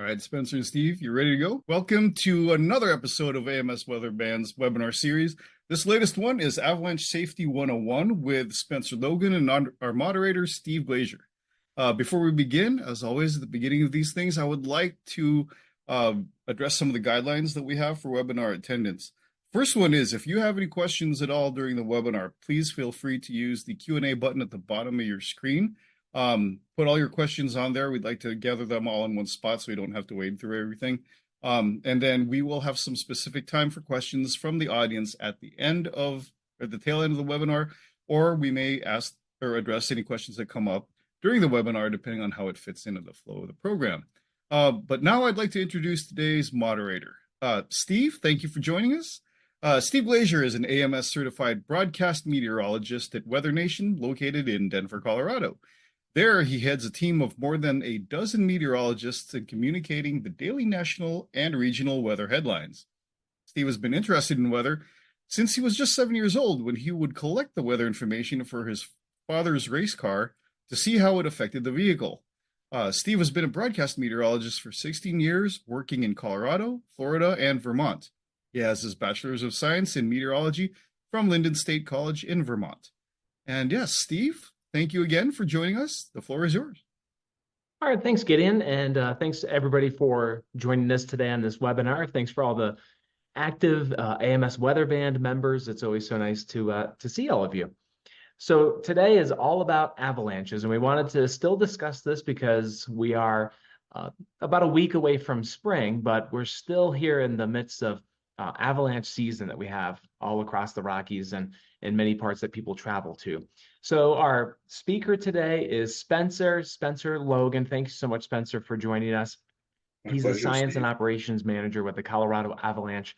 All right, Spencer and Steve, you ready to go? Welcome to another episode of AMS Weather Band's webinar series. This latest one is Avalanche Safety 101 with Spencer Logan and our moderator, Steve Glazier. Before we begin, as always, at the beginning of these things, I would like to address some of the guidelines that we have for webinar attendance. First one is, if you have any questions at all during the webinar, please feel free to use the Q&A button at the bottom of your screen. Put all your questions on there. We'd like to gather them all in one spot so we don't have to wade through everything. And then we will have some specific time for questions from the audience at the tail end of the webinar, or we may ask or address any questions that come up during the webinar, depending on how it fits into the flow of the program. But now I'd like to introduce today's moderator. Steve, thank you for joining us. Steve Glazier is an AMS certified broadcast meteorologist at Weather Nation, located in Denver, Colorado. There, he heads a team of more than a dozen meteorologists in communicating the daily national and regional weather headlines. Steve has been interested in weather since he was just 7 years old, when he would collect the weather information for his father's race car to see how it affected the vehicle. Steve has been a broadcast meteorologist for 16 years, working in Colorado, Florida, and Vermont. He has his Bachelor's of Science in Meteorology from Lyndon State College in Vermont. And yes, Steve, thank you again for joining us. The floor is yours. All right, thanks, Gideon, and thanks to everybody for joining us today on this webinar. Thanks for all the active AMS Weather Band members. It's always so nice to see all of you. So today is all about avalanches, and we wanted to still discuss this because we are about a week away from spring, but we're still here in the midst of avalanche season that we have all across the Rockies and in many parts that people travel to. So our speaker today is Spencer Logan. Thank you so much, Spencer, for joining us. He's the Science and Operations Manager with the Colorado Avalanche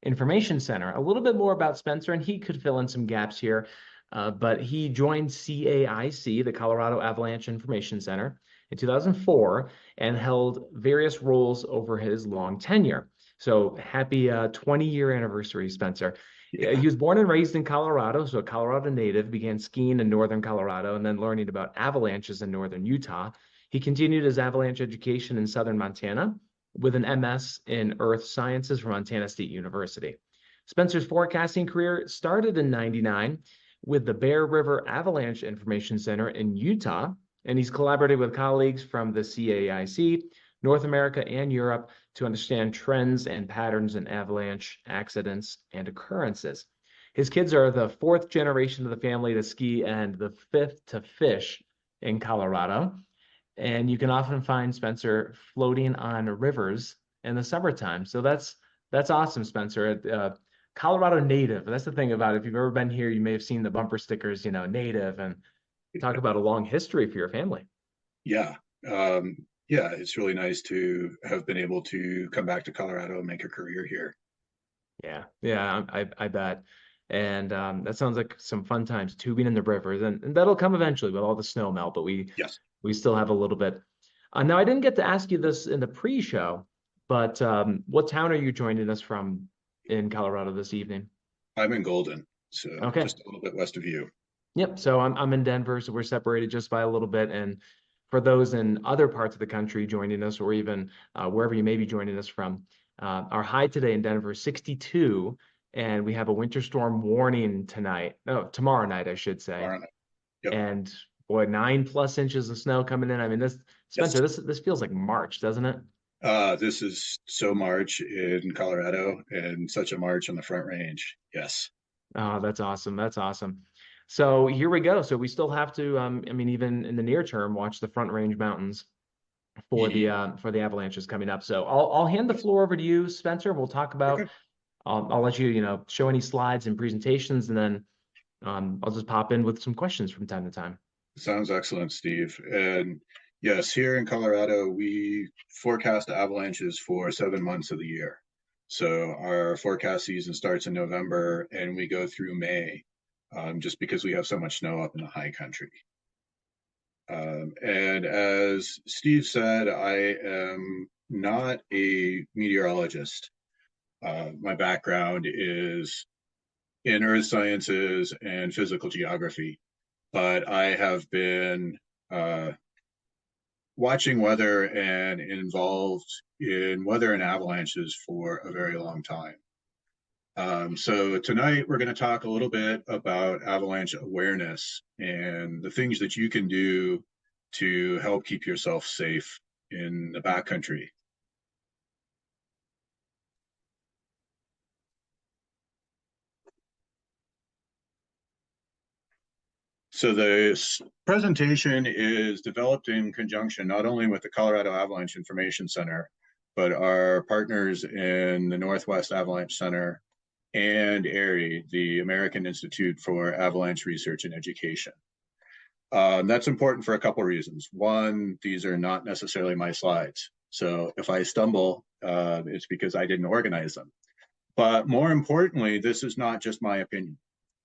Information Center. A little bit more about Spencer, and he could fill in some gaps here, but he joined CAIC, the Colorado Avalanche Information Center, in 2004 and held various roles over his long tenure. So happy 20-year anniversary, Spencer. Yeah. He was born and raised in Colorado, so a Colorado native, began skiing in northern Colorado and then learning about avalanches in northern Utah. He continued his avalanche education in southern Montana with an MS in Earth Sciences from Montana State University. Spencer's forecasting career started in '99 with the Bear River Avalanche Information Center in Utah, and he's collaborated with colleagues from the CAIC, North America, and Europe to understand trends and patterns in avalanche accidents and occurrences. His kids are the fourth generation of the family to ski and the fifth to fish in Colorado. And you can often find Spencer floating on rivers in the summertime. So that's awesome, Spencer. Colorado native. That's the thing about it. If you've ever been here, you may have seen the bumper stickers, native, and talk about a long history for your family. Yeah. Yeah, it's really nice to have been able to come back to Colorado and make a career here. Yeah, I bet. And that sounds like some fun times, tubing in the rivers, and that'll come eventually with all the snow melt, but we still have a little bit. Now, I didn't get to ask you this in the pre-show, but what town are you joining us from in Colorado this evening? I'm in Golden, so just a little bit west of you. Yep, so I'm in Denver, so we're separated just by a little bit, and for those in other parts of the country joining us, or even wherever you may be joining us from, our high today in Denver is 62, and we have a winter storm warning tomorrow night, I should say. Tomorrow night. Yep. And boy, 9+ inches of snow coming in. I mean, Spencer, this feels like March, doesn't it? This is so March in Colorado, and such a March on the Front Range. Yes. Oh, that's awesome. That's awesome. So here we go. So we still have to, even in the near term, watch the Front Range Mountains for the avalanches coming up. So I'll hand the floor over to you, Spencer. We'll talk about. Okay. I'll let you, show any slides and presentations, and then I'll just pop in with some questions from time to time. Sounds excellent, Steve. And yes, here in Colorado, we forecast avalanches for 7 months of the year. So our forecast season starts in November, and we go through May. Just because we have so much snow up in the high country. And as Steve said, I am not a meteorologist. My background is in earth sciences and physical geography, but I have been watching weather and involved in weather and avalanches for a very long time. So tonight we're going to talk a little bit about avalanche awareness and the things that you can do to help keep yourself safe in the backcountry. So this presentation is developed in conjunction not only with the Colorado Avalanche Information Center, but our partners in the Northwest Avalanche Center and AIRI, the American Institute for Avalanche Research and Education. That's important for a couple of reasons. One, these are not necessarily my slides. So if I stumble, it's because I didn't organize them. But more importantly, this is not just my opinion.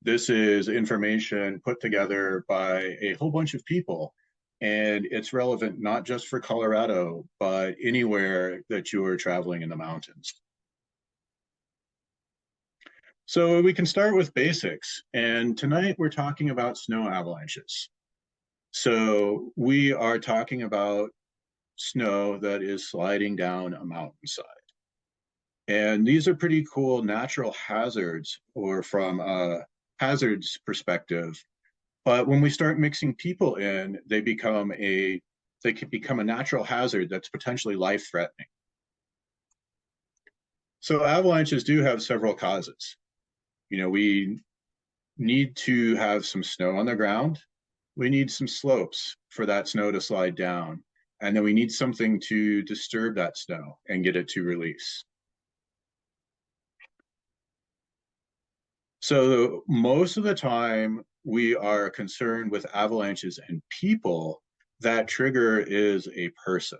This is information put together by a whole bunch of people, and it's relevant not just for Colorado, but anywhere that you are traveling in the mountains. So we can start with basics, and tonight we're talking about snow avalanches. So we are talking about snow that is sliding down a mountainside. And these are pretty cool natural hazards, or from a hazards perspective. But when we start mixing people in, they can become a natural hazard that's potentially life-threatening. So avalanches do have several causes. We need to have some snow on the ground. We need some slopes for that snow to slide down. And then we need something to disturb that snow and get it to release. So most of the time we are concerned with avalanches and people. That trigger is a person.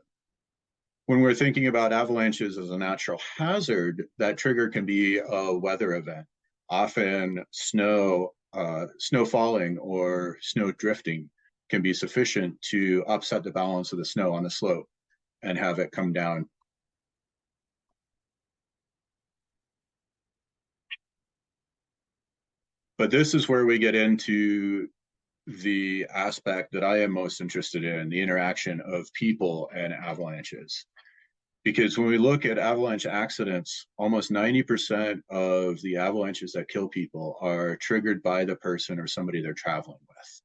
When we're thinking about avalanches as a natural hazard, that trigger can be a weather event. Often snow falling or snow drifting can be sufficient to upset the balance of the snow on the slope and have it come down. But this is where we get into the aspect that I am most interested in, the interaction of people and avalanches. Because when we look at avalanche accidents, almost 90% of the avalanches that kill people are triggered by the person or somebody they're traveling with.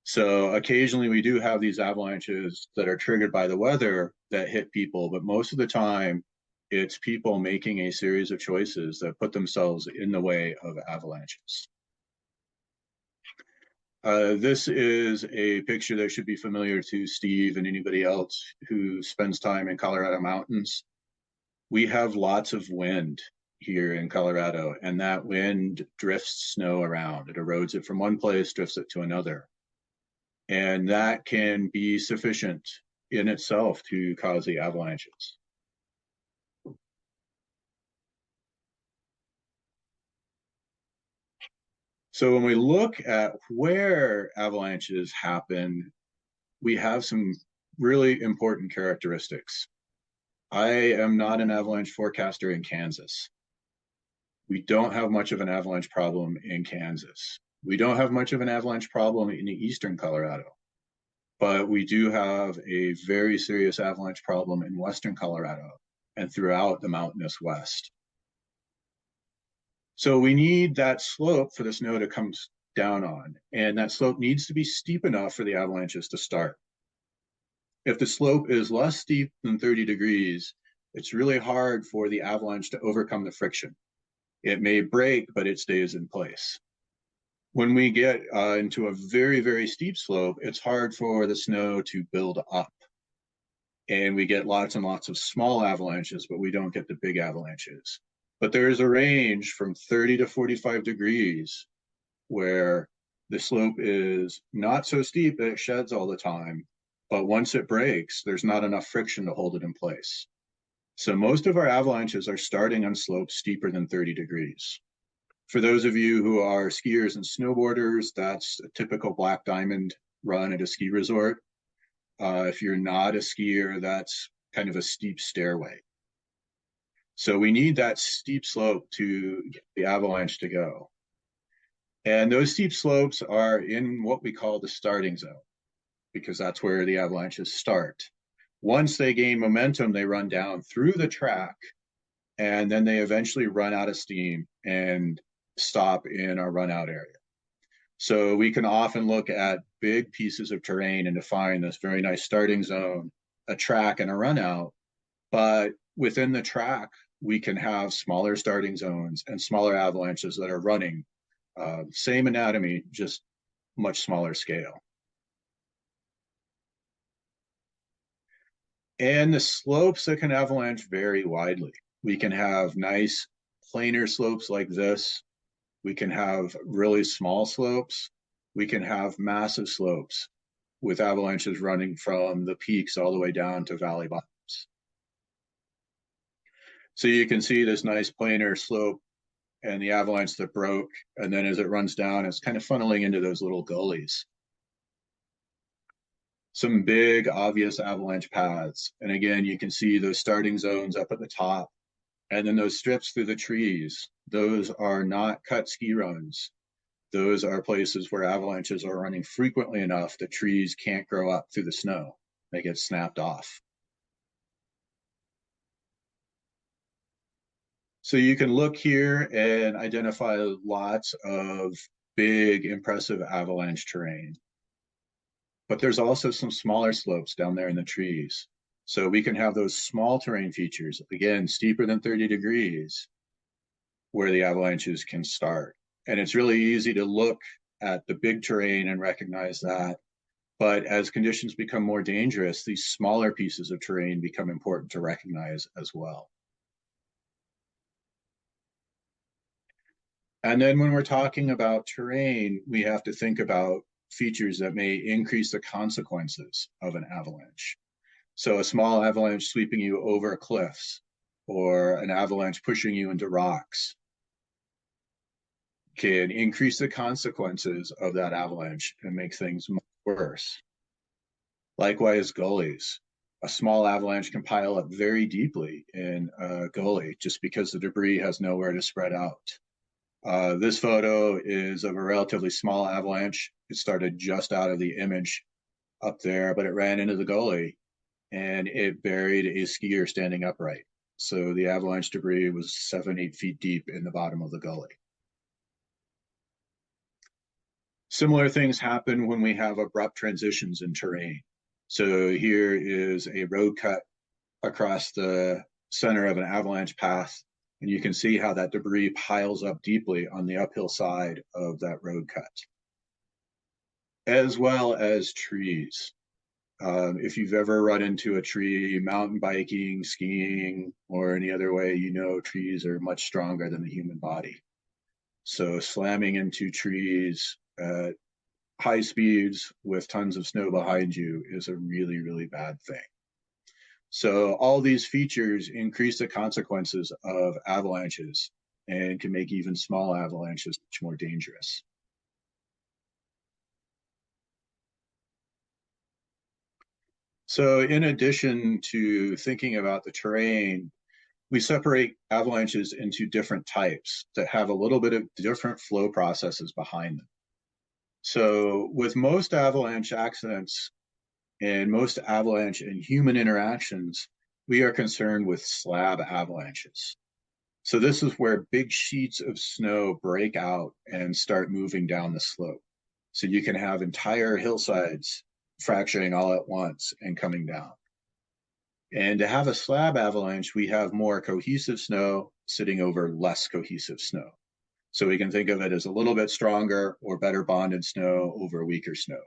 So occasionally we do have these avalanches that are triggered by the weather that hit people, but most of the time it's people making a series of choices that put themselves in the way of avalanches. This is a picture that should be familiar to Steve and anybody else who spends time in Colorado mountains. We have lots of wind here in Colorado, and that wind drifts snow around. It erodes it from one place, drifts it to another. And that can be sufficient in itself to cause the avalanches. So when we look at where avalanches happen, we have some really important characteristics. I am not an avalanche forecaster in Kansas. We don't have much of an avalanche problem in Kansas. We don't have much of an avalanche problem in eastern Colorado, but we do have a very serious avalanche problem in western Colorado and throughout the mountainous west. So we need that slope for the snow to come down on, and that slope needs to be steep enough for the avalanches to start. If the slope is less steep than 30 degrees, it's really hard for the avalanche to overcome the friction. It may break, but it stays in place. When we get into a very, very steep slope, it's hard for the snow to build up. And we get lots and lots of small avalanches, but we don't get the big avalanches. But there is a range from 30 to 45 degrees where the slope is not so steep that it sheds all the time, but once it breaks, there's not enough friction to hold it in place. So most of our avalanches are starting on slopes steeper than 30 degrees. For those of you who are skiers and snowboarders, that's a typical black diamond run at a ski resort. If you're not a skier, that's kind of a steep stairway. So we need that steep slope to get the avalanche to go. And those steep slopes are in what we call the starting zone. because that's where the avalanches start. Once they gain momentum, they run down through the track, and then they eventually run out of steam and stop in our run out area. So we can often look at big pieces of terrain and define this very nice starting zone, a track, and a run out. But within the track, we can have smaller starting zones and smaller avalanches that are running. Same anatomy, just much smaller scale. And the slopes that can avalanche vary widely. We can have nice planar slopes like this. We can have really small slopes. We can have massive slopes with avalanches running from the peaks all the way down to valley bottoms. So you can see this nice planar slope and the avalanche that broke. And then as it runs down, it's kind of funneling into those little gullies. Some big, obvious avalanche paths. And again, you can see those starting zones up at the top. And then those strips through the trees, those are not cut ski runs. Those are places where avalanches are running frequently enough that trees can't grow up through the snow. They get snapped off. So you can look here and identify lots of big, impressive avalanche terrain. But there's also some smaller slopes down there in the trees. So we can have those small terrain features, again, steeper than 30 degrees, where the avalanches can start. And it's really easy to look at the big terrain and recognize that. But as conditions become more dangerous, these smaller pieces of terrain become important to recognize as well. And then when we're talking about terrain, we have to think about features that may increase the consequences of an avalanche. So a small avalanche sweeping you over cliffs, or an avalanche pushing you into rocks, can increase the consequences of that avalanche and make things much worse. Likewise, gullies. A small avalanche can pile up very deeply in a gully just because the debris has nowhere to spread out. This photo is of a relatively small avalanche. It started just out of the image up there, but it ran into the gully and it buried a skier standing upright. So the avalanche debris was 7-8 feet deep in the bottom of the gully. Similar things happen when we have abrupt transitions in terrain. So here is a road cut across the center of an avalanche path, and you can see how that debris piles up deeply on the uphill side of that road cut, as well as trees. If you've ever run into a tree mountain biking, skiing, or any other way, you know trees are much stronger than the human body. So slamming into trees at high speeds with tons of snow behind you is a really, really bad thing. So all these features increase the consequences of avalanches and can make even small avalanches much more dangerous. So in addition to thinking about the terrain, we separate avalanches into different types that have a little bit of different flow processes behind them. So with most avalanche accidents and most avalanche and human interactions, we are concerned with slab avalanches. So this is where big sheets of snow break out and start moving down the slope. So you can have entire hillsides fracturing all at once and coming down. And to have a slab avalanche, we have more cohesive snow sitting over less cohesive snow. So we can think of it as a little bit stronger or better bonded snow over weaker snow.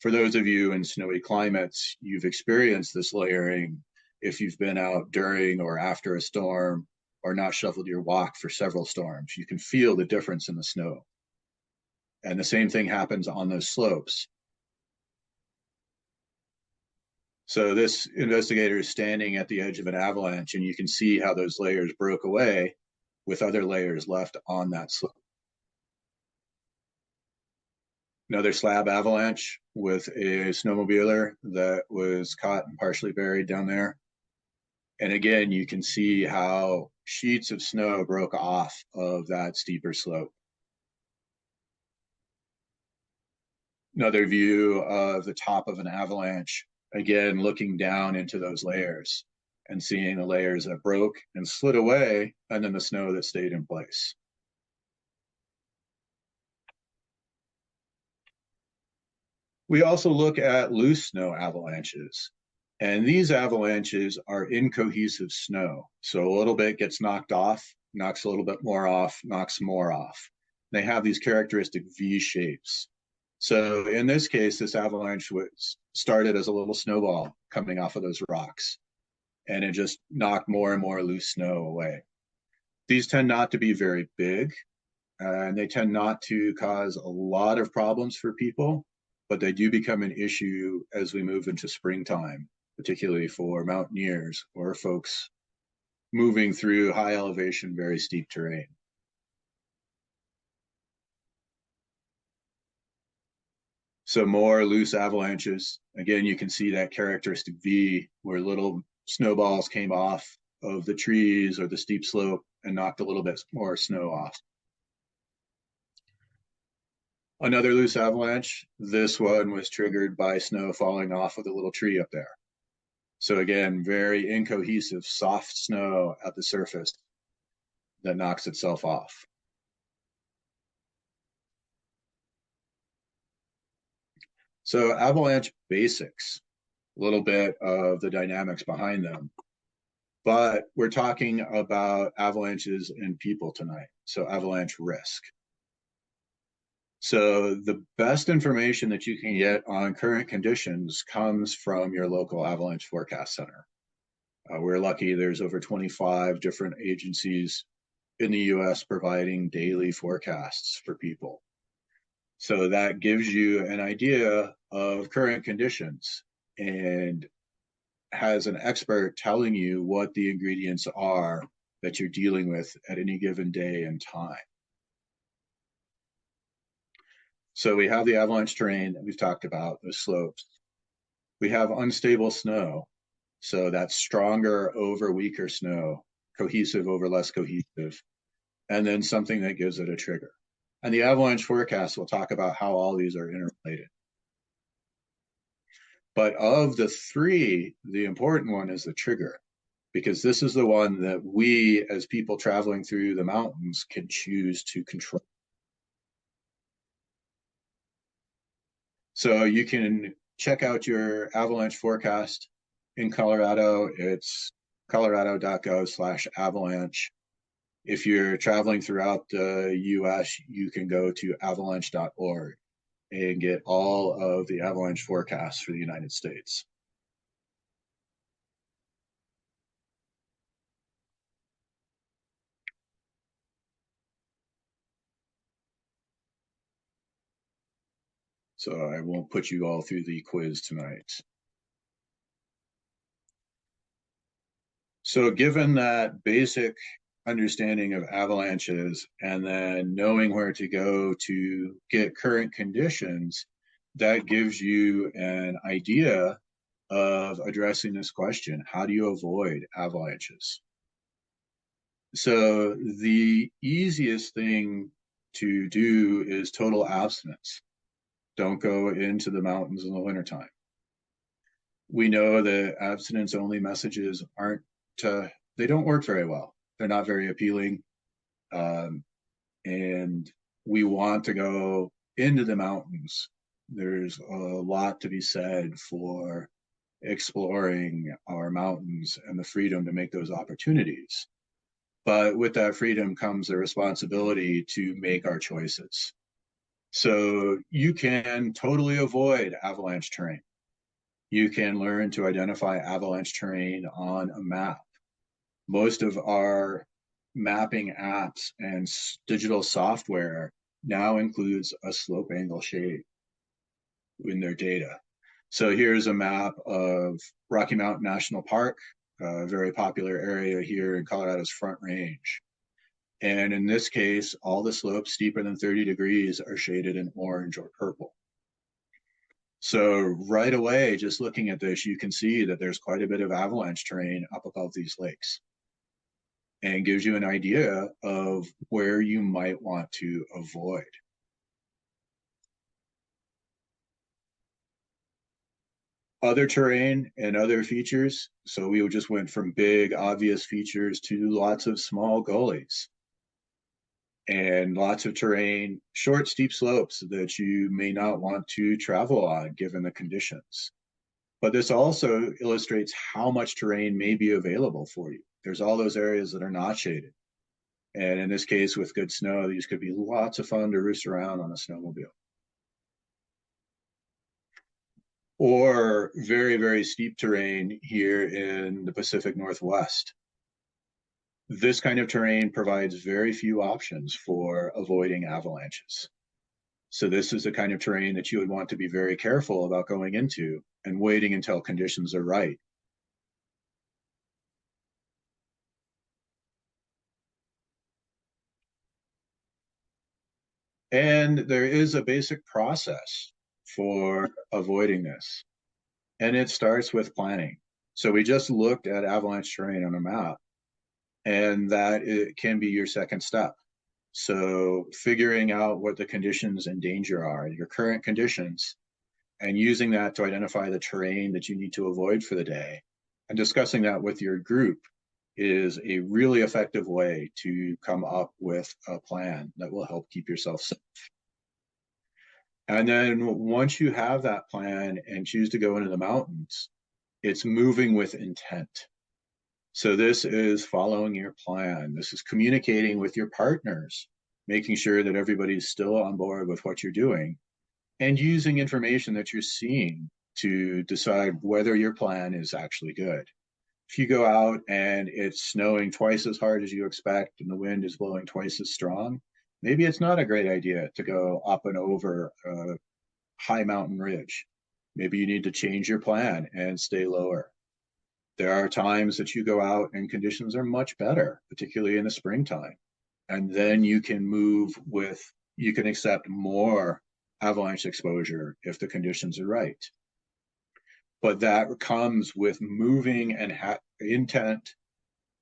For those of you in snowy climates, you've experienced this layering if you've been out during or after a storm or not shoveled your walk for several storms. You can feel the difference in the snow. And the same thing happens on those slopes. So this investigator is standing at the edge of an avalanche, and you can see how those layers broke away with other layers left on that slope. Another slab avalanche with a snowmobiler that was caught and partially buried down there. And again, you can see how sheets of snow broke off of that steeper slope. Another view of the top of an avalanche, again, looking down into those layers and seeing the layers that broke and slid away, and then the snow that stayed in place. We also look at loose snow avalanches. And these avalanches are incohesive snow. So a little bit gets knocked off, knocks a little bit more off, knocks more off. They have these characteristic V shapes. So in this case, this avalanche was started as a little snowball coming off of those rocks, and it just knocked more and more loose snow away. These tend not to be very big, and they tend not to cause a lot of problems for people, but they do become an issue as we move into springtime, particularly for mountaineers or folks moving through high elevation, very steep terrain. So more loose avalanches. Again, you can see that characteristic V where little snowballs came off of the trees or the steep slope and knocked a little bit more snow off. Another loose avalanche, this one was triggered by snow falling off of the little tree up there. So again, very incohesive, soft snow at the surface that knocks itself off. So avalanche basics, a little bit of the dynamics behind them. But we're talking about avalanches and people tonight, so avalanche risk. So the best information that you can get on current conditions comes from your local avalanche forecast center. We're lucky there's over 25 different agencies in the US providing daily forecasts for people. So that gives you an idea of current conditions and has an expert telling you what the ingredients are that you're dealing with at any given day and time. So we have the avalanche terrain that we've talked about, the slopes. We have unstable snow. So that's stronger over weaker snow, cohesive over less cohesive, and then something that gives it a trigger. And the avalanche forecast will talk about how all these are interrelated. But of the three, the important one is the trigger, because this is the one that we, as people traveling through the mountains, can choose to control. So you can check out your avalanche forecast in Colorado. It's colorado.gov/avalanche. If you're traveling throughout the US, you can go to avalanche.org and get all of the avalanche forecasts for the United States. So I won't put you all through the quiz tonight. So given that basic understanding of avalanches and then knowing where to go to get current conditions, that gives you an idea of addressing this question. How do you avoid avalanches? So the easiest thing to do is total abstinence. Don't go into the mountains in the wintertime. We know that abstinence only messages they don't work very well. They're not very appealing. And we want to go into the mountains. There's a lot to be said for exploring our mountains and the freedom to make those opportunities. But with that freedom comes the responsibility to make our choices. So you can totally avoid avalanche terrain. You can learn to identify avalanche terrain on a map. Most of our mapping apps and digital software now includes a slope angle shade in their data. So here's a map of Rocky Mountain National Park, a very popular area here in Colorado's Front Range. And in this case, all the slopes steeper than 30 degrees are shaded in orange or purple. So right away, just looking at this, you can see that there's quite a bit of avalanche terrain up above these lakes, and gives you an idea of where you might want to avoid. other terrain and other features. So we just went from big, obvious features to lots of small gullies and lots of terrain, short, steep slopes that you may not want to travel on given the conditions. But this also illustrates how much terrain may be available for you. There's all those areas that are not shaded. And in this case, with good snow, these could be lots of fun to roost around on a snowmobile. Or very, very steep terrain here in the Pacific Northwest. This kind of terrain provides very few options for avoiding avalanches. So this is the kind of terrain that you would want to be very careful about going into and waiting until conditions are right. And there is a basic process for avoiding this. And it starts with planning. So we just looked at avalanche terrain on a map, and that it can be your second step. So figuring out what the conditions and danger are, your current conditions, and using that to identify the terrain that you need to avoid for the day, and discussing that with your group is a really effective way to come up with a plan that will help keep yourself safe. And then once you have that plan and choose to go into the mountains, it's moving with intent. So this is following your plan. This is communicating with your partners, making sure that everybody's still on board with what you're doing, and using information that you're seeing to decide whether your plan is actually good. If you go out and it's snowing twice as hard as you expect and the wind is blowing twice as strong, maybe it's not a great idea to go up and over a high mountain ridge. Maybe you need to change your plan and stay lower. There are times that you go out and conditions are much better, particularly in the springtime. And then you can you can accept more avalanche exposure if the conditions are right. But that comes with moving and intent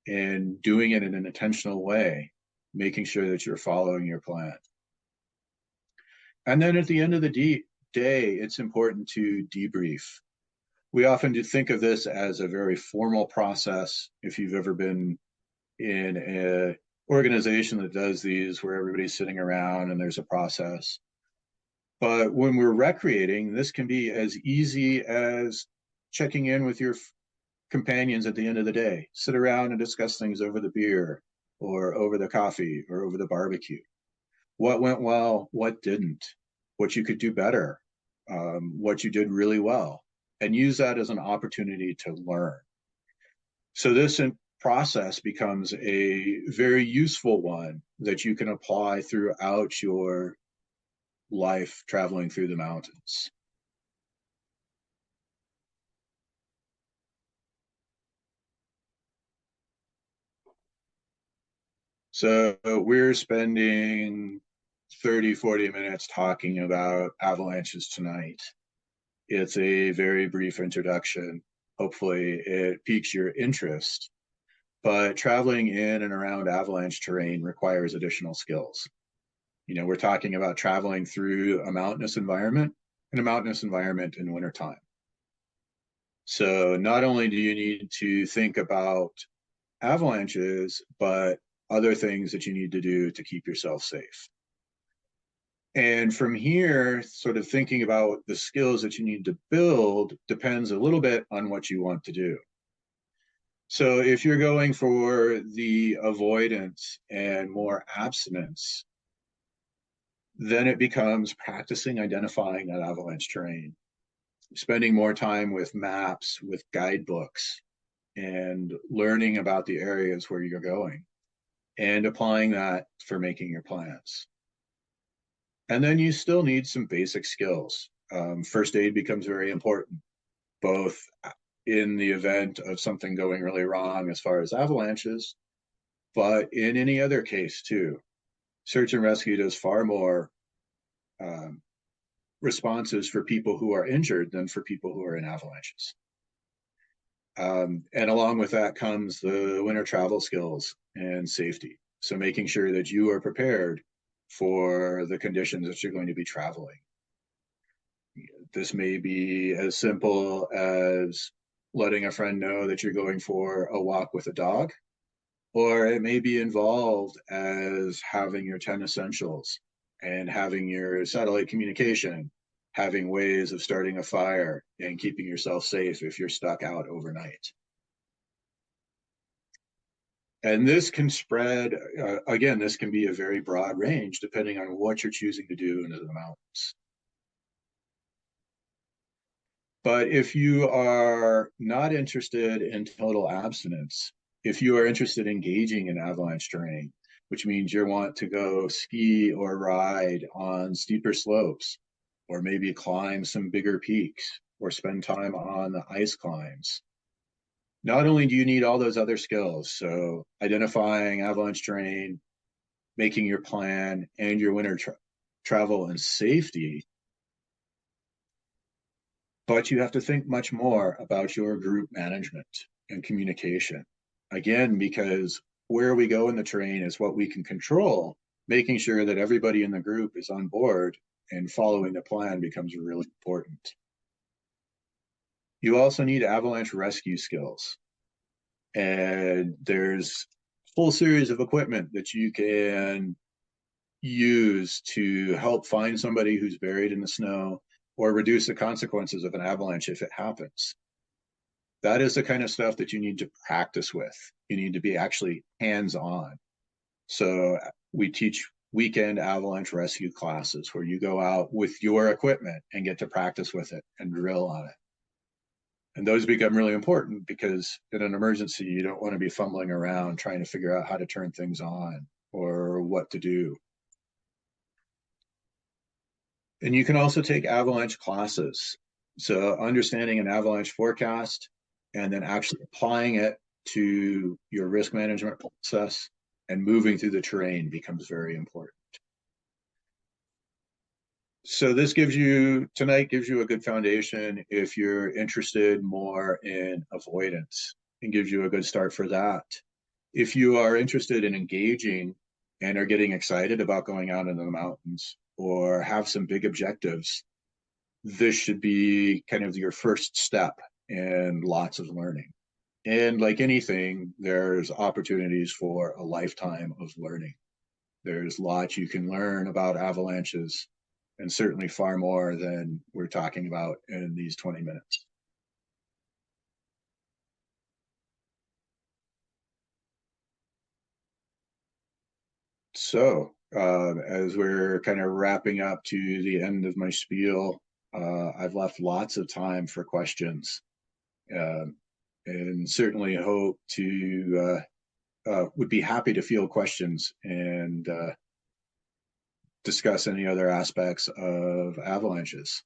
and doing it in an intentional way, making sure that you're following your plan. And then at the end of the day, it's important to debrief. We often do think of this as a very formal process. If you've ever been in an organization that does these, where everybody's sitting around and there's a process. But when we're recreating, this can be as easy as checking in with your companions at the end of the day. Sit around and discuss things over the beer or over the coffee or over the barbecue. What went well, what didn't, what you could do better, what you did really well, and use that as an opportunity to learn. So this process becomes a very useful one that you can apply throughout your life traveling through the mountains. So we're spending 30, 40 minutes talking about avalanches tonight. It's a very brief introduction. Hopefully it piques your interest. But traveling in and around avalanche terrain requires additional skills. We're talking about traveling through a mountainous environment and a mountainous environment in wintertime. So not only do you need to think about avalanches, but other things that you need to do to keep yourself safe. And from here, sort of thinking about the skills that you need to build depends a little bit on what you want to do. So if you're going for the avoidance and more abstinence, then it becomes practicing identifying that avalanche terrain, spending more time with maps, with guidebooks, and learning about the areas where you're going and applying that for making your plans. And then you still need some basic skills. First aid becomes very important, both in the event of something going really wrong as far as avalanches, but in any other case too. Search and rescue does far more responses for people who are injured than for people who are in avalanches. And along with that comes the winter travel skills and safety. So making sure that you are prepared for the conditions that you're going to be traveling. This may be as simple as letting a friend know that you're going for a walk with a dog, or it may be involved as having your 10 essentials and having your satellite communication, having ways of starting a fire and keeping yourself safe if you're stuck out overnight. And this can spread, again, this can be a very broad range depending on what you're choosing to do into the mountains. But if you are not interested in total abstinence, if you are interested in engaging in avalanche terrain, which means you want to go ski or ride on steeper slopes, or maybe climb some bigger peaks, or spend time on the ice climbs, not only do you need all those other skills, so identifying avalanche terrain, making your plan, and your winter travel and safety, but you have to think much more about your group management and communication. Again, because where we go in the terrain is what we can control, making sure that everybody in the group is on board and following the plan becomes really important. You also need avalanche rescue skills. And there's a whole series of equipment that you can use to help find somebody who's buried in the snow or reduce the consequences of an avalanche if it happens. That is the kind of stuff that you need to practice with. You need to be actually hands-on. So we teach weekend avalanche rescue classes where you go out with your equipment and get to practice with it and drill on it. And those become really important because in an emergency, you don't want to be fumbling around trying to figure out how to turn things on or what to do. And you can also take avalanche classes. So understanding an avalanche forecast and then actually applying it to your risk management process and moving through the terrain becomes very important. So this tonight gives you a good foundation if you're interested more in avoidance, and gives you a good start for that. If you are interested in engaging and are getting excited about going out into the mountains or have some big objectives, this should be kind of your first step in lots of learning. And like anything, there's opportunities for a lifetime of learning. There's lots you can learn about avalanches, and certainly far more than we're talking about in these 20 minutes. So as we're kind of wrapping up to the end of my spiel, I've left lots of time for questions, and certainly hope to, would be happy to field questions and discuss any other aspects of avalanches.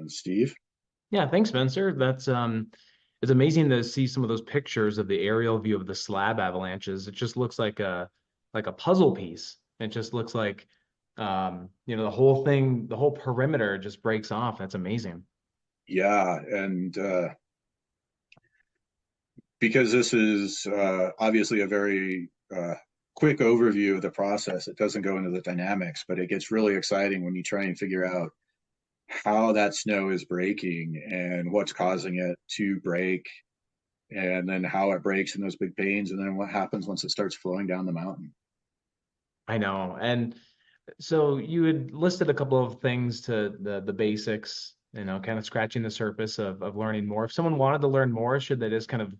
Steve? Yeah, thanks, Spencer. It's amazing to see some of those pictures of the aerial view of the slab avalanches. It just looks like a puzzle piece. It just looks like the whole thing, the whole perimeter just breaks off. That's amazing. Yeah, and because this is obviously a very quick overview of the process, it doesn't go into the dynamics, but it gets really exciting when you try and figure out how that snow is breaking and what's causing it to break, and then how it breaks in those big veins, and then what happens once it starts flowing down the mountain. I know. And so you had listed a couple of things to the basics, kind of scratching the surface of learning more. If someone wanted to learn more, should they just kind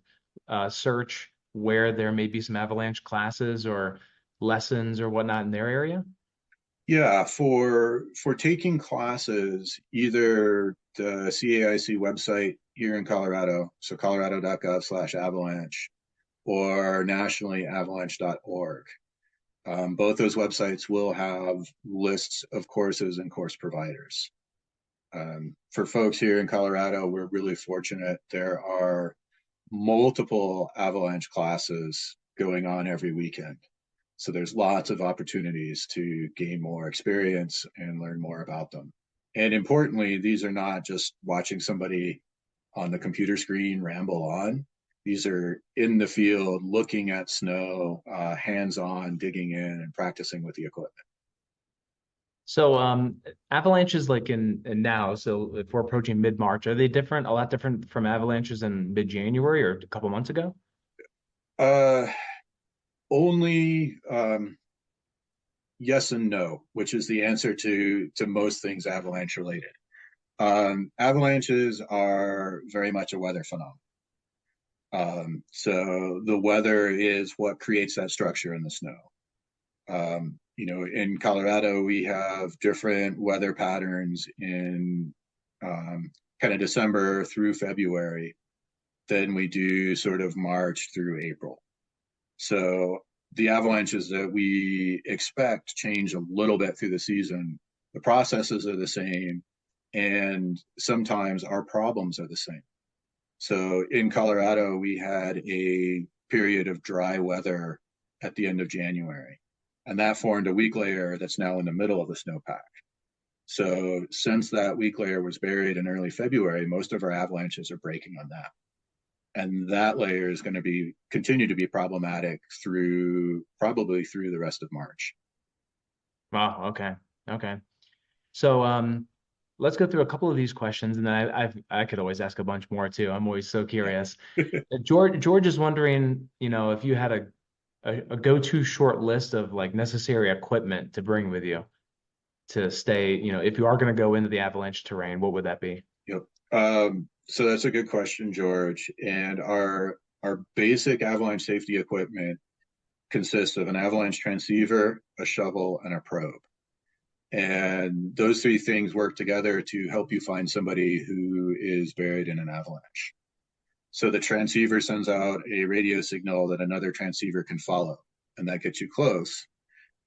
of search where there may be some avalanche classes or lessons or whatnot in their area? Yeah, for taking classes, either the CAIC website here in Colorado, so colorado.gov/avalanche, or nationally avalanche.org. Both those websites will have lists of courses and course providers. For folks here in Colorado, we're really fortunate. There are multiple avalanche classes going on every weekend. So there's lots of opportunities to gain more experience and learn more about them. And importantly, these are not just watching somebody on the computer screen ramble on. These are in the field, looking at snow, hands-on, digging in and practicing with the equipment. So avalanches like in now, so if we're approaching mid-March, are they different, a lot different from avalanches in mid-January or a couple months ago? Uh, only yes and no, which is the answer to most things avalanche related. Avalanches are very much a weather phenomenon. So the weather is what creates that structure in the snow. In Colorado, we have different weather patterns in kind of December through February than we do sort of March through April. So the avalanches that we expect change a little bit through the season. The processes are the same, and sometimes our problems are the same. So in Colorado, we had a period of dry weather at the end of January, and that formed a weak layer that's now in the middle of the snowpack. So since that weak layer was buried in early February, most of our avalanches are breaking on that. And that layer is going to continue to be problematic probably through the rest of March. Wow, okay. Okay. So let's go through a couple of these questions, and then I could always ask a bunch more too. I'm always so curious. George is wondering, if you had a go-to short list of like necessary equipment to bring with you to stay, if you are going to go into the avalanche terrain, what would that be? Yep. So that's a good question, George. And our basic avalanche safety equipment consists of an avalanche transceiver, a shovel, and a probe. And those three things work together to help you find somebody who is buried in an avalanche. So the transceiver sends out a radio signal that another transceiver can follow, and that gets you close.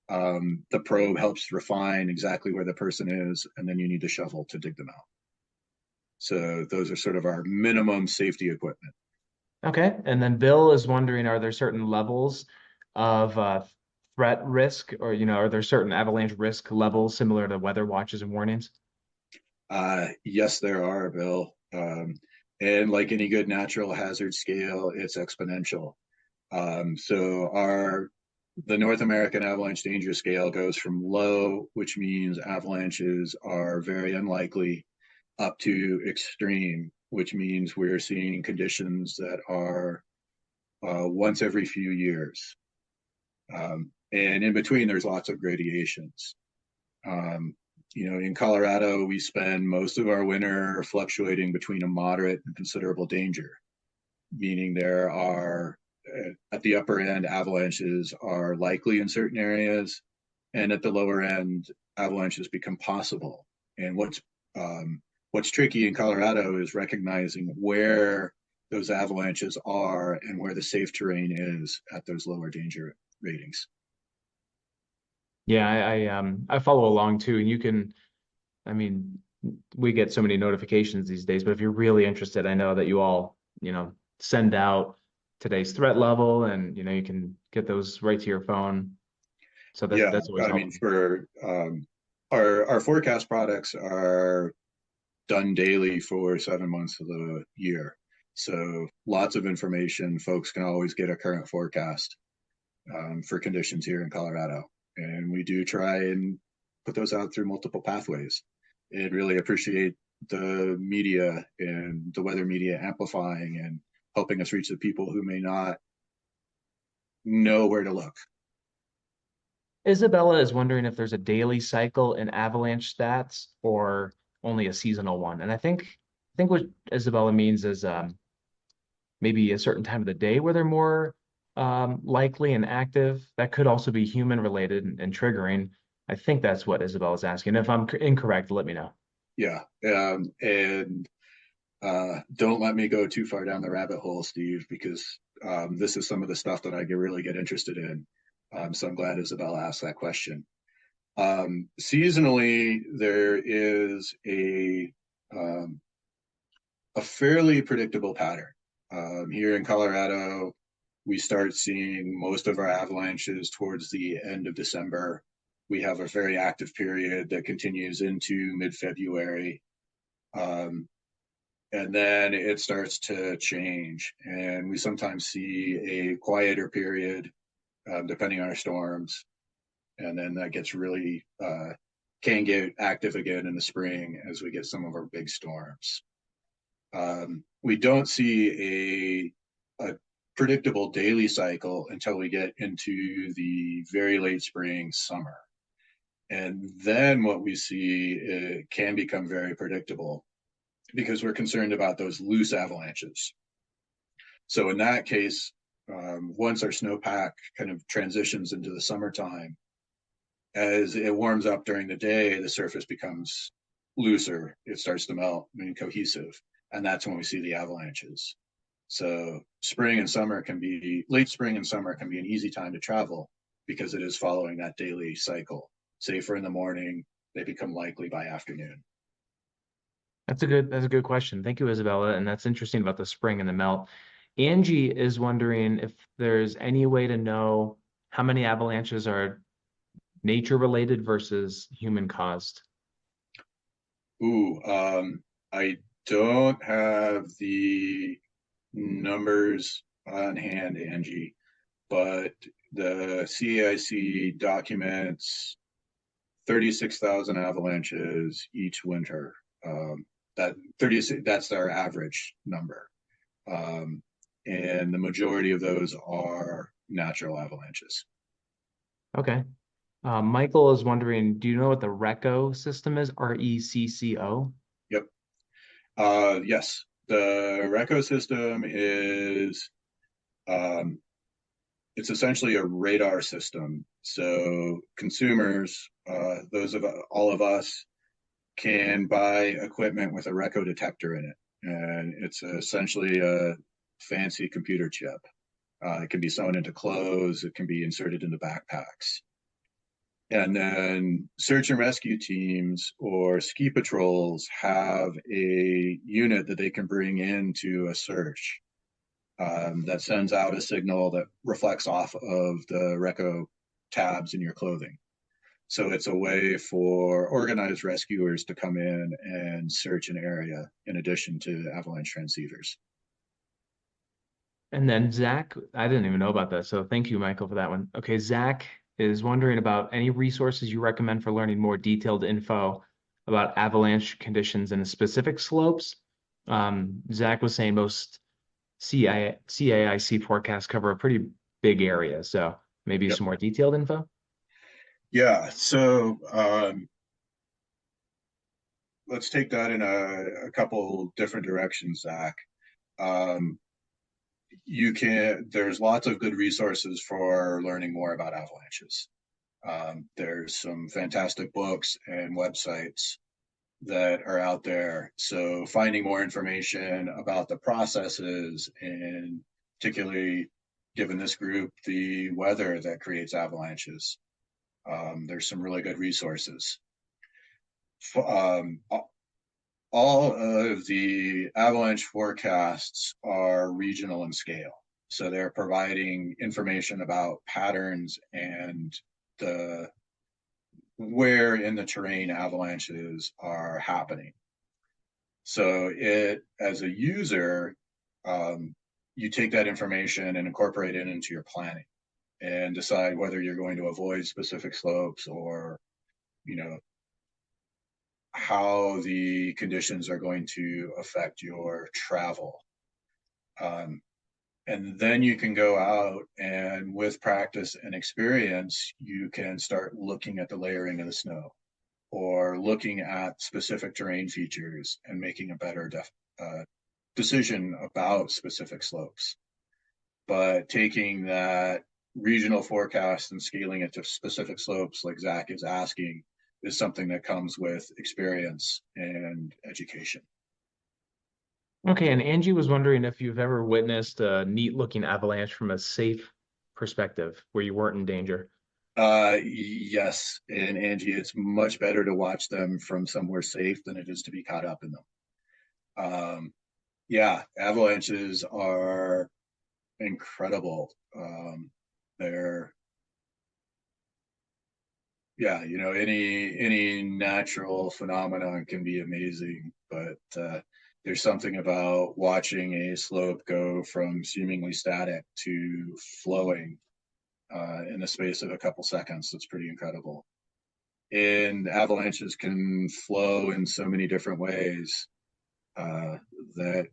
The probe helps refine exactly where the person is, and then you need a shovel to dig them out. So those are sort of our minimum safety equipment. Okay. And then Bill is wondering, are there certain levels of threat risk or, are there certain avalanche risk levels similar to weather watches and warnings? Yes, there are, Bill. And like any good natural hazard scale, it's exponential. So the North American Avalanche Danger Scale goes from low, which means avalanches are very unlikely, up to extreme, which means we're seeing conditions that are once every few years. And in between, there's lots of gradations. In Colorado, we spend most of our winter fluctuating between a moderate and considerable danger, meaning there are, at the upper end, avalanches are likely in certain areas, and at the lower end, avalanches become possible. And what's tricky in Colorado is recognizing where those avalanches are and where the safe terrain is at those lower danger ratings. Yeah, I follow along too, and we get so many notifications these days, but if you're really interested, I know that you all, send out today's threat level and, you can get those right to your phone. So that's always helpful. For our forecast products are done daily for 7 months of the year. So lots of information. Folks can always get a current forecast for conditions here in Colorado. And we do try and put those out through multiple pathways. And really appreciate the media and the weather media amplifying and helping us reach the people who may not know where to look. Isabella is wondering if there's a daily cycle in avalanche stats or only a seasonal one. And I think what Isabella means is maybe a certain time of the day where they're more likely and active. That could also be human related and triggering. I think that's what Isabella's asking. If I'm incorrect, let me know. Yeah. And don't let me go too far down the rabbit hole, Steve, because this is some of the stuff that I really get interested in. So I'm glad Isabella asked that question. Seasonally, there is a fairly predictable pattern. Here in Colorado, we start seeing most of our avalanches towards the end of December. We have a very active period that continues into mid-February. And then it starts to change. And we sometimes see a quieter period, depending on our storms. And then that gets really can get active again in the spring as we get some of our big storms. We don't see a predictable daily cycle until we get into the very late spring, summer. And then what we see, it can become very predictable because we're concerned about those loose avalanches. So in that case, once our snowpack kind of transitions into the summertime, as it warms up during the day, the surface becomes looser. It starts to melt and cohesive. And that's when we see the avalanches. So late spring and summer can be an easy time to travel because it is following that daily cycle. Safer in the morning, they become likely by afternoon. That's a good question. Thank you, Isabella. And that's interesting about the spring and the melt. Angie is wondering if there's any way to know how many avalanches are nature related versus human caused. Ooh, I don't have the numbers on hand, Angie, but the CAIC documents 36,000 avalanches each winter. That 36, that's our average number. And the majority of those are natural avalanches. Okay. Michael is wondering, do you know what the RECCO system is? RECCO? Yep. Yes. The RECCO system is it's essentially a radar system. So consumers, all of us, can buy equipment with a RECCO detector in it, and it's essentially a fancy computer chip. It can be sewn into clothes. It can be inserted into backpacks. And then search and rescue teams or ski patrols have a unit that they can bring into a search that sends out a signal that reflects off of the RECCO tabs in your clothing. So it's a way for organized rescuers to come in and search an area in addition to avalanche transceivers. And then Zach, I didn't even know about that. So thank you, Michael, for that one. Okay, Zach is wondering about any resources you recommend for learning more detailed info about avalanche conditions in specific slopes. Zach was saying most CAIC forecasts cover a pretty big area. So maybe Yep. some more detailed info. Yeah, so let's take that in a couple different directions, Zach. There's lots of good resources for learning more about avalanches. There's some fantastic books and websites that are out there. So finding more information about the processes, and particularly given this group, the weather that creates avalanches, there's some really good resources. All of the avalanche forecasts are regional in scale. So they're providing information about patterns and where in the terrain avalanches are happening. So as a user, you take that information and incorporate it into your planning and decide whether you're going to avoid specific slopes or, how the conditions are going to affect your travel. And then you can go out and with practice and experience, you can start looking at the layering of the snow or looking at specific terrain features and making a better decision about specific slopes. But taking that regional forecast and scaling it to specific slopes like Zach is asking is something that comes with experience and education. Okay, and Angie was wondering if you've ever witnessed a neat looking avalanche from a safe perspective where you weren't in danger. Yes, and Angie, it's much better to watch them from somewhere safe than it is to be caught up in them. Yeah, avalanches are incredible. They're any natural phenomenon can be amazing, but there's something about watching a slope go from seemingly static to flowing in the space of a couple seconds that's pretty incredible. And avalanches can flow in so many different ways that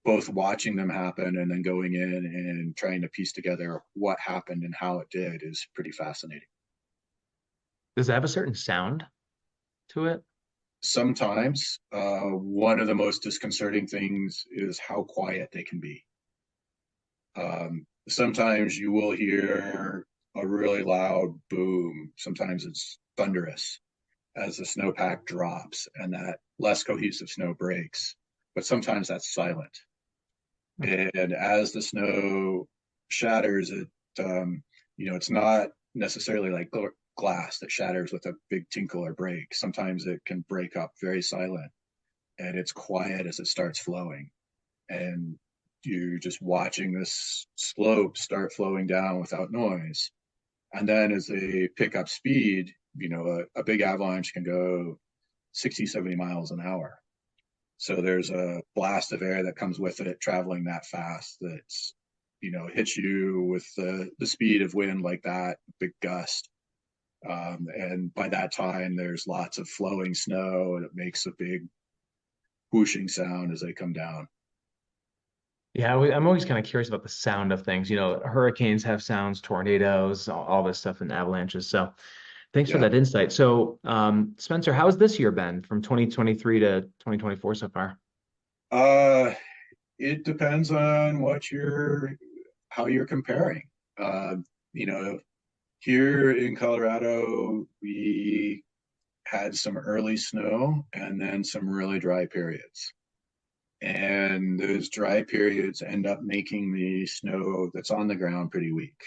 both watching them happen and then going in and trying to piece together what happened and how it did is pretty fascinating. Does it have a certain sound to it? Sometimes one of the most disconcerting things is how quiet they can be. Sometimes you will hear a really loud boom. Sometimes it's thunderous as the snowpack drops and that less cohesive snow breaks. But sometimes that's silent. And as the snow shatters, it's not necessarily like glass that shatters with a big tinkle or break. Sometimes it can break up very silent and it's quiet as it starts flowing. And you're just watching this slope start flowing down without noise. And then as they pick up speed, a big avalanche can go 60, 70 miles an hour. So there's a blast of air that comes with it traveling that fast that's, hits you with the speed of wind like that, big gust. And by that time, there's lots of flowing snow and it makes a big whooshing sound as they come down. Yeah, I'm always kind of curious about the sound of things. Hurricanes have sounds, tornadoes, all this stuff, and avalanches. So thanks for Yeah. that insight. So, Spencer, how's this year been from 2023 to 2024 so far? Uh, it depends on how you're comparing. You know, Here in Colorado, we had some early snow and then some really dry periods. And those dry periods end up making the snow that's on the ground pretty weak.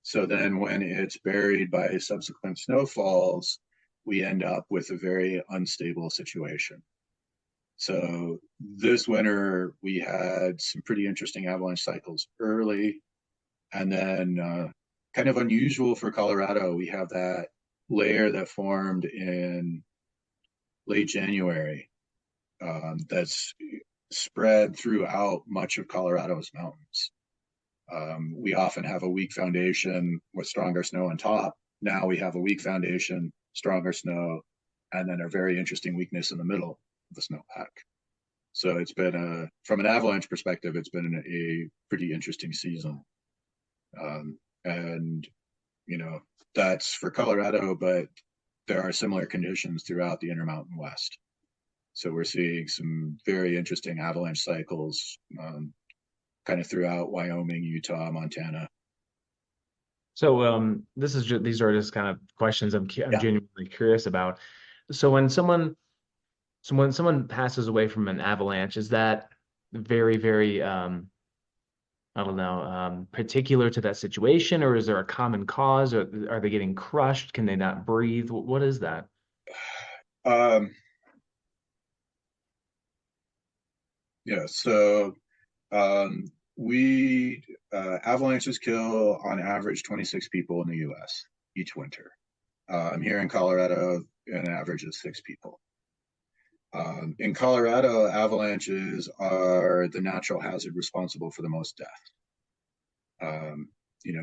So then when it's buried by subsequent snowfalls, we end up with a very unstable situation. So this winter, we had some pretty interesting avalanche cycles early. And then, kind of unusual for Colorado, we have that layer that formed in late January that's spread throughout much of Colorado's mountains. We often have a weak foundation with stronger snow on top. Now we have a weak foundation, stronger snow, and then a very interesting weakness in the middle of the snowpack. So from an avalanche perspective, it's been a pretty interesting season. And, you know, that's for Colorado, but there are similar conditions throughout the Intermountain West. So we're seeing some very interesting avalanche cycles kind of throughout Wyoming, Utah, Montana. So, these are just kind of questions I'm Yeah. genuinely curious about. So when someone passes away from an avalanche, is that very, very I don't know, particular to that situation, or is there a common cause, or are they getting crushed? Can they not breathe? What is that? Um, yeah. So um, we avalanches kill on average 26 people in the U.S. each winter. Here in Colorado, an average of 6 people. In Colorado, avalanches are the natural hazard responsible for the most death.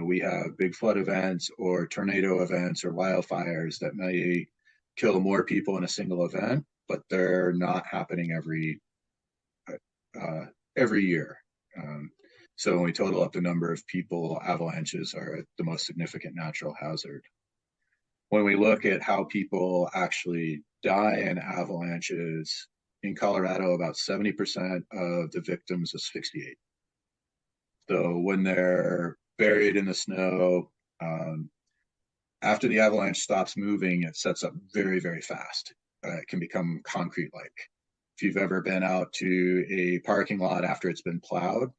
We have big flood events or tornado events or wildfires that may kill more people in a single event, but they're not happening every year. So when we total up the number of people, avalanches are the most significant natural hazard. When we look at how people actually die in avalanches, in Colorado, about 70% of the victims asphyxiate. So when they're buried in the snow, after the avalanche stops moving, it sets up very, very fast. It can become concrete-like. If you've ever been out to a parking lot after it's been plowed,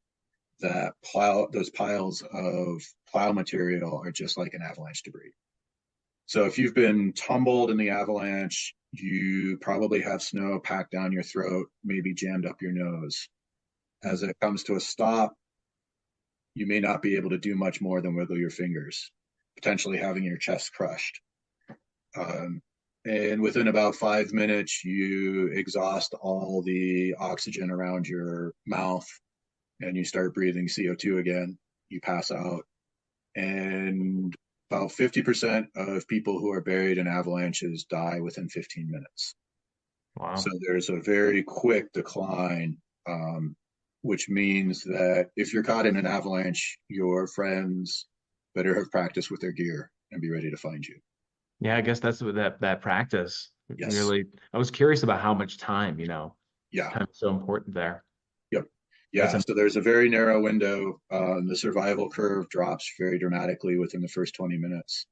those piles of plow material are just like an avalanche debris. So if you've been tumbled in the avalanche, you probably have snow packed down your throat, maybe jammed up your nose. As it comes to a stop, you may not be able to do much more than wiggle your fingers, potentially having your chest crushed. And within about 5 minutes, you exhaust all the oxygen around your mouth and you start breathing CO2 again. You pass out. And about 50% of people who are buried in avalanches die within 15 minutes. Wow. So there's a very quick decline, which means that if you're caught in an avalanche, your friends better have practiced with their gear and be ready to find you. Yeah, I guess that's what that practice Yes. really. I was curious about how much time, Yeah. time is so important there. Yep. That's Yeah. So there's a very narrow window. The survival curve drops very dramatically within the first 20 minutes.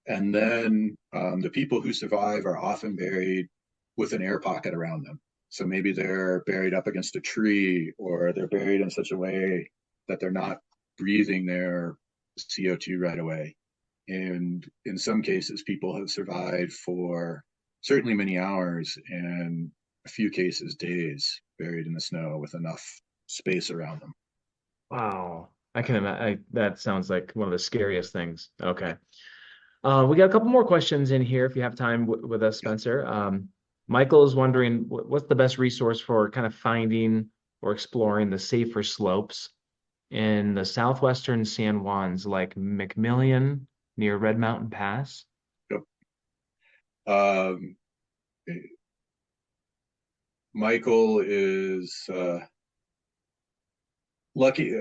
And then the people who survive are often buried with an air pocket around them. So maybe they're buried up against a tree, or they're buried in such a way that they're not breathing their CO2 right away. And in some cases, people have survived for certainly many hours, and a few cases, days, buried in the snow with enough space around them. Wow. I can imagine. That sounds like one of the scariest things. Okay. We got a couple more questions in here if you have time with us, Yeah. Spencer. Michael is wondering what's the best resource for kind of finding or exploring the safer slopes in the southwestern San Juans, like McMillian near Red Mountain Pass. Yep. Um, Michael is lucky.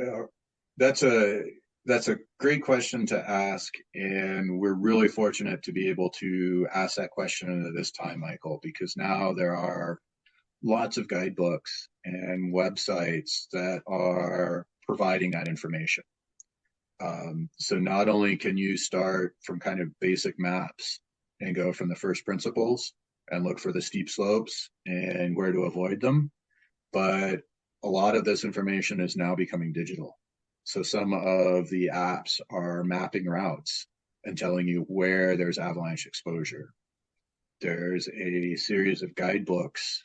That's a that's a great question to ask, and we're really fortunate to be able to ask that question at this time, Michael, because now there are lots of guidebooks and websites that are providing that information. So not only can you start from kind of basic maps and go from the first principles and look for the steep slopes and where to avoid them, but a lot of this information is now becoming digital. So some of the apps are mapping routes and telling you where there's avalanche exposure. There's a series of guidebooks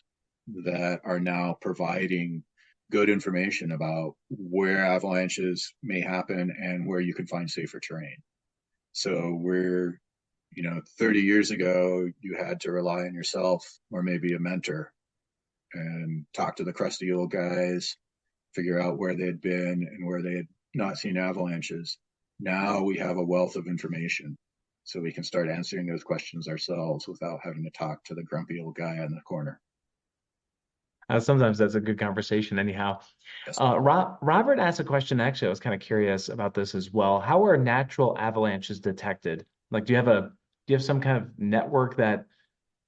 that are now providing good information about where avalanches may happen and where you can find safer terrain. So 30 years ago, you had to rely on yourself or maybe a mentor and talk to the crusty old guys, figure out where they'd been and where they had not seen avalanches. Now we have a wealth of information, so we can start answering those questions ourselves without having to talk to the grumpy old guy in the corner. Sometimes that's a good conversation, anyhow. Yes. Robert asked a question. Actually, I was kind of curious about this as well. How are natural avalanches detected? Like, do you have some kind of network that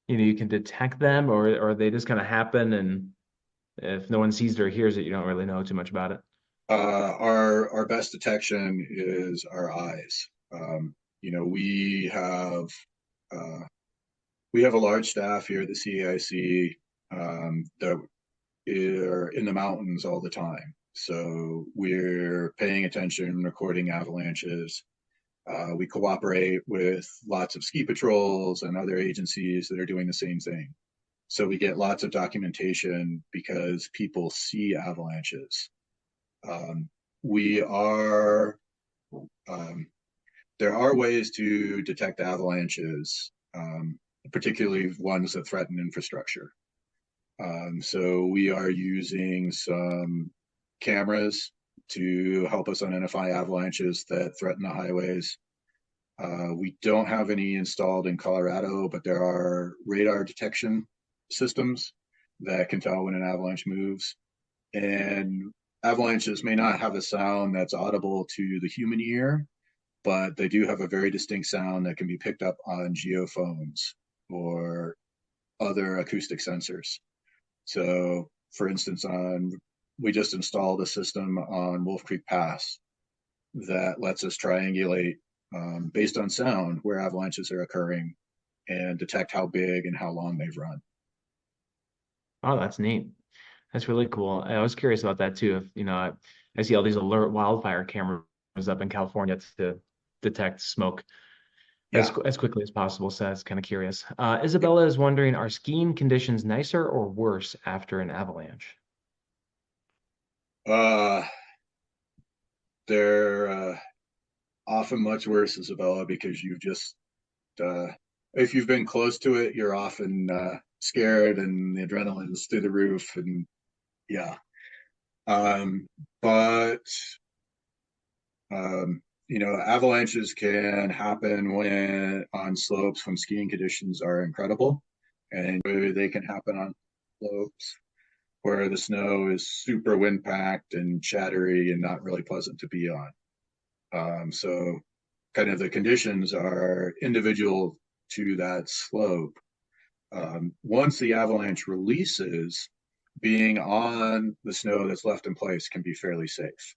you can detect them, or they just kind of happen, and if no one sees it or hears it, you don't really know too much about it? Our best detection is our eyes. Uh, we have a large staff here at the CAIC that are in the mountains all the time. So we're paying attention, recording avalanches. We cooperate with lots of ski patrols and other agencies that are doing the same thing. So we get lots of documentation because people see avalanches. Um, we are There are ways to detect avalanches, particularly ones that threaten infrastructure. So we are using some cameras to help us identify avalanches that threaten the highways. We don't have any installed in Colorado, but there are radar detection systems that can tell when an avalanche moves. And avalanches may not have a sound that's audible to the human ear, but they do have a very distinct sound that can be picked up on geophones or other acoustic sensors. So, for instance, we just installed a system on Wolf Creek Pass that lets us triangulate based on sound where avalanches are occurring and detect how big and how long they've run. Oh, that's neat. That's really cool. I was curious about that too. If I see all these alert wildfire cameras up in California to detect smoke Yeah. as quickly as possible. So that's kind of curious. Isabella is wondering, are skiing conditions nicer or worse after an avalanche? Uh, they're often much worse, Isabella, because if you've been close to it, you're often scared and the adrenaline's through the roof. And yeah. But um, Avalanches can happen when on slopes when skiing conditions are incredible, and they can happen on slopes where the snow is super wind packed and chattery and not really pleasant to be on. So kind of the conditions are individual to that slope. Once the avalanche releases, being on the snow that's left in place can be fairly safe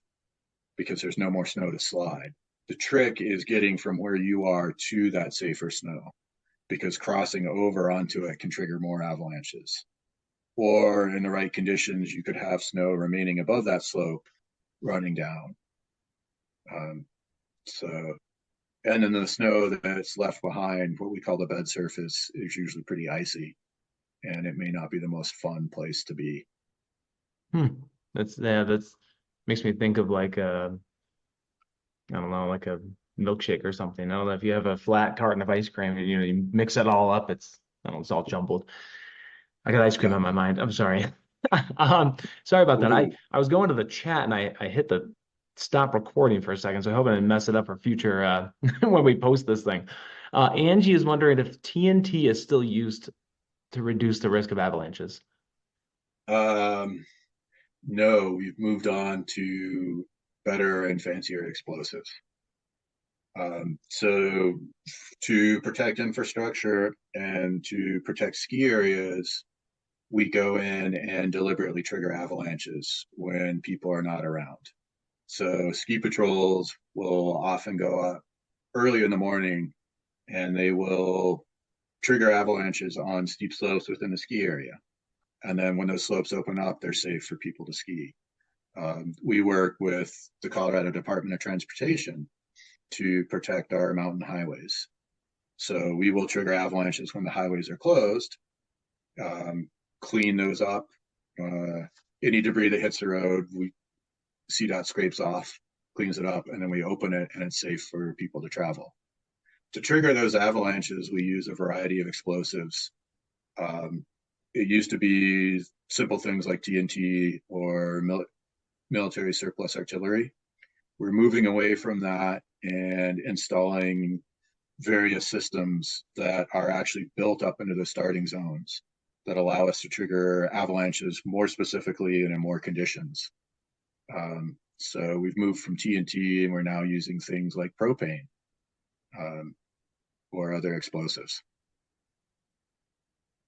because there's no more snow to slide. The trick is getting from where you are to that safer snow, because crossing over onto it can trigger more avalanches. Or in the right conditions, you could have snow remaining above that slope running down. Um, so, and then the snow that's left behind, what we call the bed surface, is usually pretty icy, and it may not be the most fun place to be. That's makes me think of like I don't know, like a milkshake or something. I don't know if you have a flat carton of ice cream, you mix it all up, I don't know, it's all jumbled. I got ice cream Yeah. on my mind. I'm sorry. Sorry about that. Ooh. I was going to the chat and I hit the stop recording for a second, so I hope I didn't mess it up for future when we post this thing. Angie is wondering if TNT is still used to reduce the risk of avalanches. No, we've moved on to better and fancier explosives. So to protect infrastructure and to protect ski areas, we go in and deliberately trigger avalanches when people are not around. So ski patrols will often go up early in the morning and they will trigger avalanches on steep slopes within the ski area. And then when those slopes open up, they're safe for people to ski. We work with the Colorado Department of Transportation to protect our mountain highways. So we will trigger avalanches when the highways are closed, clean those up. Any debris that hits the road, CDOT scrapes off, cleans it up, and then we open it and it's safe for people to travel. To trigger those avalanches, we use a variety of explosives. It used to be simple things like TNT or military surplus artillery. We're moving away from that and installing various systems that are actually built up into the starting zones that allow us to trigger avalanches more specifically and in more conditions. So we've moved from TNT and we're now using things like propane or other explosives.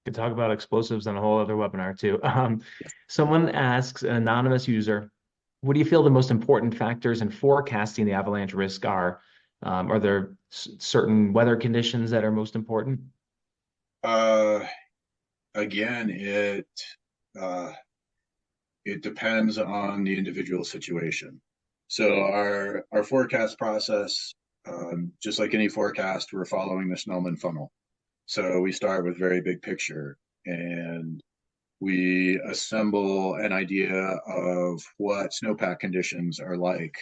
Could talk about explosives on a whole other webinar too. Someone asks, an anonymous user, what do you feel the most important factors in forecasting the avalanche risk are? Are there certain weather conditions that are most important? Again, it depends on the individual situation. So our forecast process, just like any forecast, we're following the Snellman funnel. So we start with very big picture and we assemble an idea of what snowpack conditions are like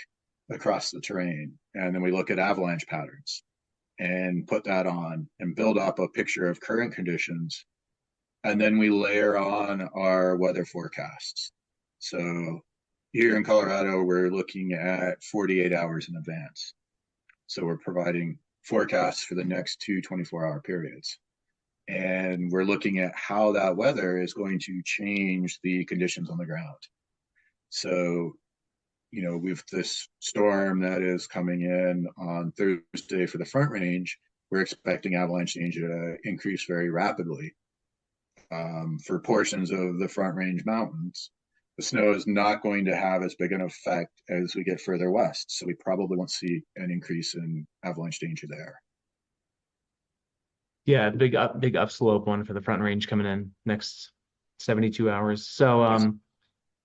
across the terrain. And then we look at avalanche patterns and put that on and build up a picture of current conditions. And then we layer on our weather forecasts. So here in Colorado, we're looking at 48 hours in advance. So we're providing forecasts for the next two 24-hour periods. And we're looking at how that weather is going to change the conditions on the ground. So, with this storm that is coming in on Thursday for the Front Range, we're expecting avalanche danger to increase very rapidly. For portions of the Front Range mountains, the snow is not going to have as big an effect as we get further west. So we probably won't see an increase in avalanche danger there. Yeah, big upslope one for the Front Range coming in next 72 hours. So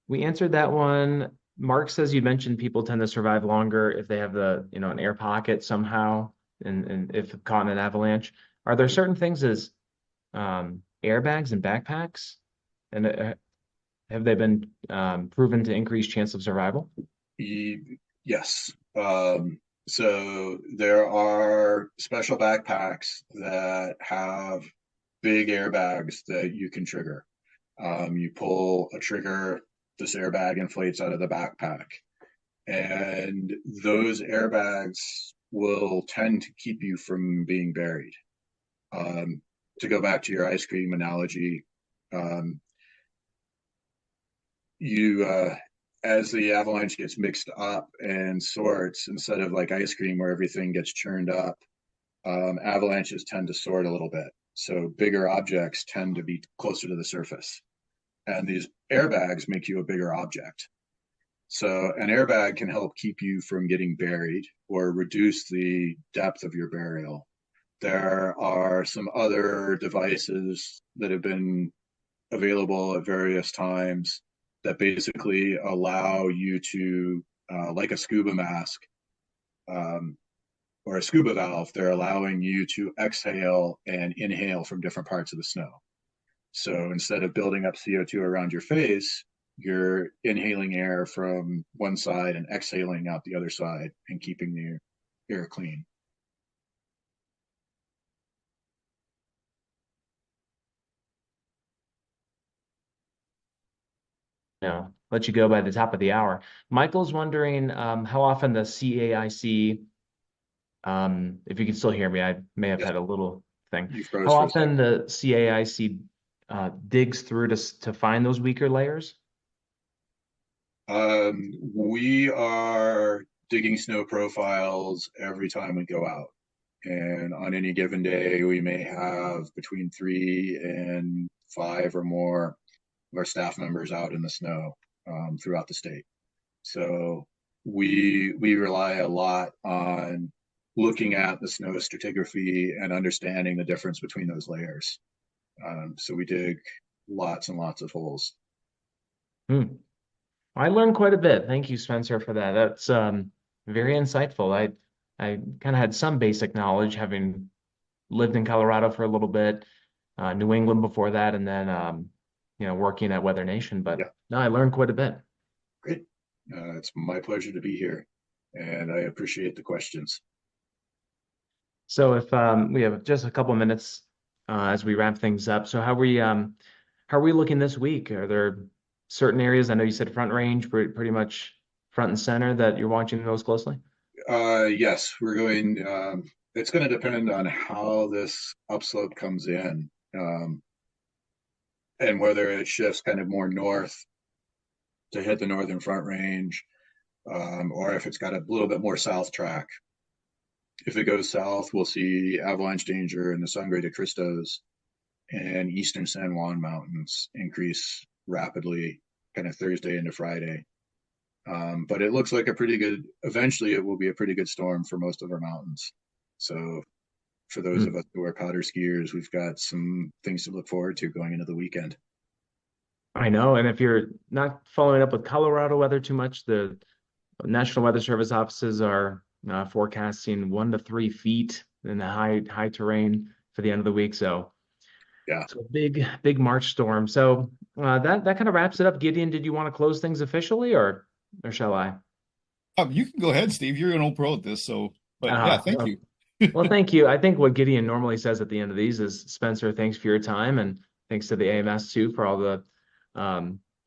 we answered that one. Mark says you mentioned people tend to survive longer if they have an air pocket somehow and if caught in an avalanche. Are there certain things as airbags and backpacks? And have they been proven to increase chance of survival? Yes. So there are special backpacks that have big airbags that you can trigger. You pull a trigger, this airbag inflates out of the backpack. And those airbags will tend to keep you from being buried. To go back to your ice cream analogy, um, you as the avalanche gets mixed up and sorts, instead of like ice cream where everything gets churned up, avalanches tend to sort a little bit. So bigger objects tend to be closer to the surface. And these airbags make you a bigger object. So an airbag can help keep you from getting buried or reduce the depth of your burial. There are some other devices that have been available at various times that basically allow you to, like a scuba mask, or a scuba valve, they're allowing you to exhale and inhale from different parts of the snow. So instead of building up CO2 around your face, you're inhaling air from one side and exhaling out the other side and keeping the air clean. Let you go by the top of the hour. Michael's wondering how often the CAIC, if you can still hear me, I may have Yes, had a little thing. you froze How for a often second. the CAIC digs through to find those weaker layers? We are digging snow profiles every time we go out. And on any given day, we may have between 3 and 5 or more of our staff members out in the snow throughout the state. So we rely a lot on looking at the snow stratigraphy and understanding the difference between those layers. So we dig lots and lots of holes. I learned quite a bit. Thank you, Spencer, for that. That's very insightful. I kind of had some basic knowledge, having lived in Colorado for a little bit, New England before that, and then working at Weather Nation. But Yeah, no, I learned quite a bit. great. It's my pleasure to be here, and I appreciate the questions. So if we have just a couple minutes as we wrap things up, so how are we looking this week? Are there certain areas? I know you said Front Range, pretty much front and center, that you're watching most closely. Yes, we're going. It's going to depend on how this upslope comes in, and whether it shifts kind of more north to hit the northern Front Range, or if it's got a little bit more south track. If it goes south, we'll see avalanche danger in the Sangre de Cristos and eastern San Juan Mountains increase rapidly, kind of Thursday into Friday. But it looks like eventually it will be a pretty good storm for most of our mountains. So for those of us who are powder skiers, we've got some things to look forward to going into the weekend. I know, and if you're not following up with Colorado weather too much, the National Weather Service offices are forecasting 1 to 3 feet in the high terrain for the end of the week. So Yeah. it's a big March storm. So that kind of wraps it up. Gideon, did you want to close things officially, or shall I? You can go ahead, Steve. You're an old pro at this, so but yeah, thank you. Well, thank you. I think what Gideon normally says at the end of these is, Spencer, thanks for your time, and thanks to the AMS too for all the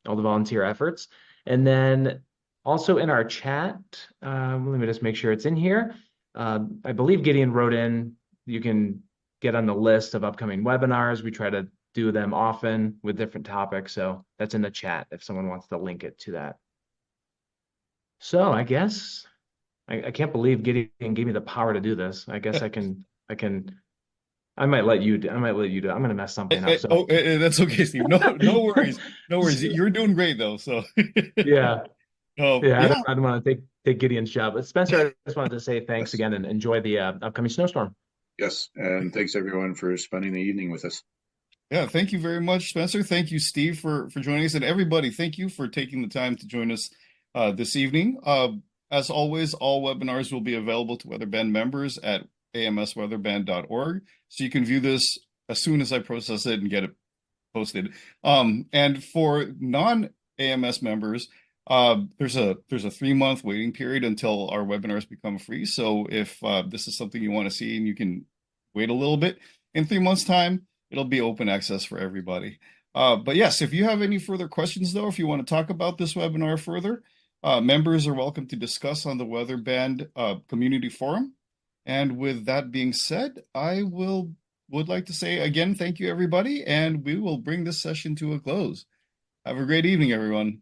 volunteer efforts. And then also in our chat, let me just make sure it's in here. I believe Gideon wrote in, you can get on the list of upcoming webinars. We try to do them often with different topics. So that's in the chat if someone wants to link it to that. So I guess I can't believe Gideon gave me the power to do this. I guess I might let you do. I'm going to mess something up. So That's okay, Steve. No worries. No worries. You're doing great though. So yeah. yeah. I don't want to take Gideon's job. But Spencer, I just wanted to say thanks again and enjoy the upcoming snowstorm. Yes, and thanks everyone for spending the evening with us. Yeah, thank you very much, Spencer. Thank you, Steve, for joining us, and everybody, thank you for taking the time to join us this evening. As always, all webinars will be available to Weatherband members at amsweatherband.org, so you can view this as soon as I process it and get it posted. And for non-AMS members, there's a 3-month waiting period until our webinars become free. So if this is something you want to see and you can wait a little bit, in 3 months' time, it'll be open access for everybody. But yes, if you have any further questions, though, if you want to talk about this webinar further, Members are welcome to discuss on the Weather Band community forum. And with that being said, would like to say again, thank you everybody, and we will bring this session to a close. Have a great evening, everyone.